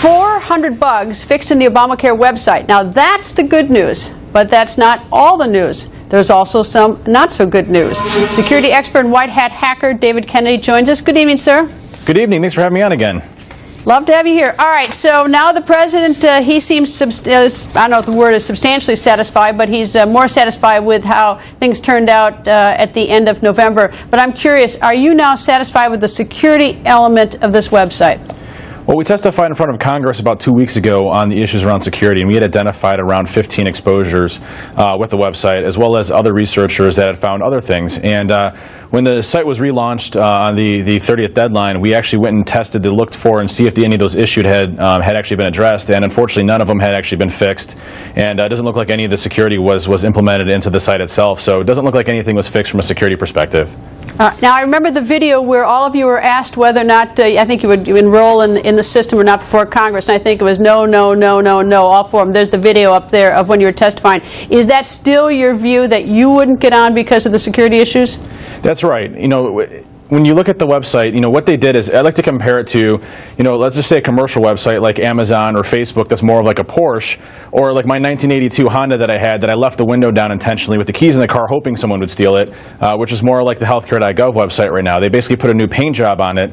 400 bugs fixed in the Obamacare website. Now that's the good news, but that's not all the news. There's also some not so good news. Security expert and Whitehat hacker David Kennedy joins us. Good evening, sir. Good evening. Thanks for having me on again. Love to have you here. All right, so now the president, he seems, I don't know if the word is substantially satisfied, but he's more satisfied with how things turned out at the end of November. But I'm curious, are you now satisfied with the security element of this website? Well, we testified in front of Congress about 2 weeks ago on the issues around security, and we had identified around 15 exposures with the website, as well as other researchers that had found other things. And when the site was relaunched on the 30th deadline, we actually went and tested to look for and see if any of those issues had actually been addressed, and unfortunately none of them had actually been fixed. And it doesn't look like any of the security was implemented into the site itself, so it doesn't look like anything was fixed from a security perspective. Now, I remember the video where all of you were asked whether or not, I think you would enroll in the system or not before Congress, and I think it was no, no, no, no, no, all four of them. There's the video up there of when you were testifying. Is that still your view, that you wouldn't get on because of the security issues? That's right. You know, when you look at the website, you know, what they did is, I like to compare it to, you know, let's just say a commercial website like Amazon or Facebook that's more of like a Porsche, or like my 1982 Honda that I had that I left the window down intentionally with the keys in the car hoping someone would steal it, which is more like the healthcare.gov website right now. They basically put a new paint job on it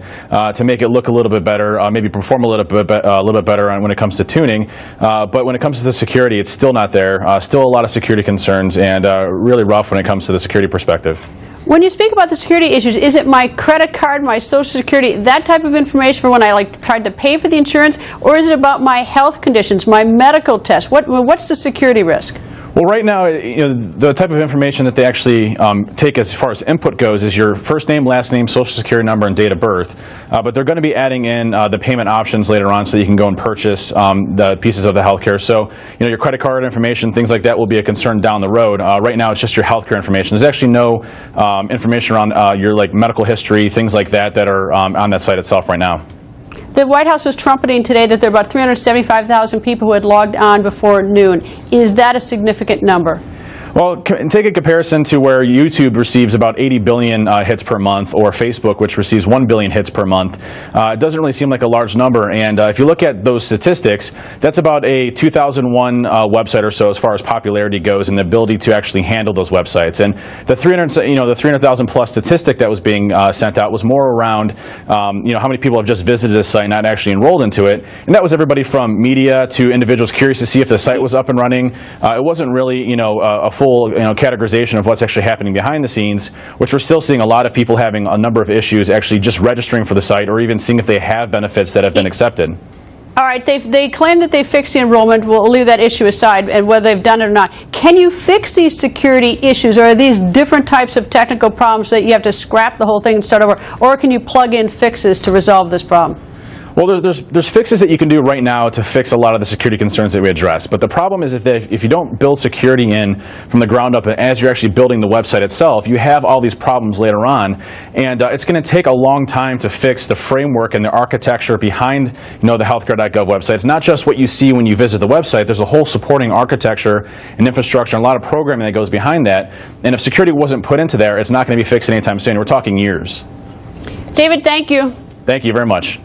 to make it look a little bit better, maybe perform a little bit better when it comes to tuning. But when it comes to the security, it's still not there. Still a lot of security concerns, and really rough when it comes to the security perspective. When you speak about the security issues, is it my credit card, my Social Security, that type of information for when I tried to pay for the insurance, or is it about my health conditions, my medical test? What's the security risk? Well, right now, you know, the type of information that they actually take as far as input goes is your first name, last name, Social Security number, and date of birth. But they're going to be adding in the payment options later on, so you can go and purchase the pieces of the healthcare. So, you know, your credit card information, things like that will be a concern down the road. Right now, it's just your healthcare information. There's actually no information around your medical history, things like that, that are on that site itself right now. The White House was trumpeting today that there are about 375,000 people who had logged on before noon. Is that a significant number? Well, take a comparison to where YouTube receives about 80 billion hits per month, or Facebook, which receives 1 billion hits per month. It doesn't really seem like a large number, and if you look at those statistics, that's about a 2001 website or so as far as popularity goes and the ability to actually handle those websites. And the 300,000 plus statistic that was being sent out was more around you know, how many people have just visited a site, not actually enrolled into it, and that was everybody from media to individuals curious to see if the site was up and running. It wasn't really, you know, a full categorization of what's actually happening behind the scenes, which we're still seeing a lot of people having a number of issues actually just registering for the site, or even seeing if they have benefits that have been accepted. All right, they claim that they fixed the enrollment. We'll leave that issue aside and whether they've done it or not. Can you fix these security issues, or are these different types of technical problems that you have to scrap the whole thing and start over, or can you plug in fixes to resolve this problem? Well, there's fixes that you can do right now to fix a lot of the security concerns that we addressed. But the problem is if you don't build security in from the ground up as you're actually building the website itself, you have all these problems later on. And it's going to take a long time to fix the framework and the architecture behind, you know, the healthcare.gov website. It's not just what you see when you visit the website. There's a whole supporting architecture and infrastructure and a lot of programming that goes behind that. And if security wasn't put into there, it's not going to be fixed anytime soon. We're talking years. David, thank you. Thank you very much.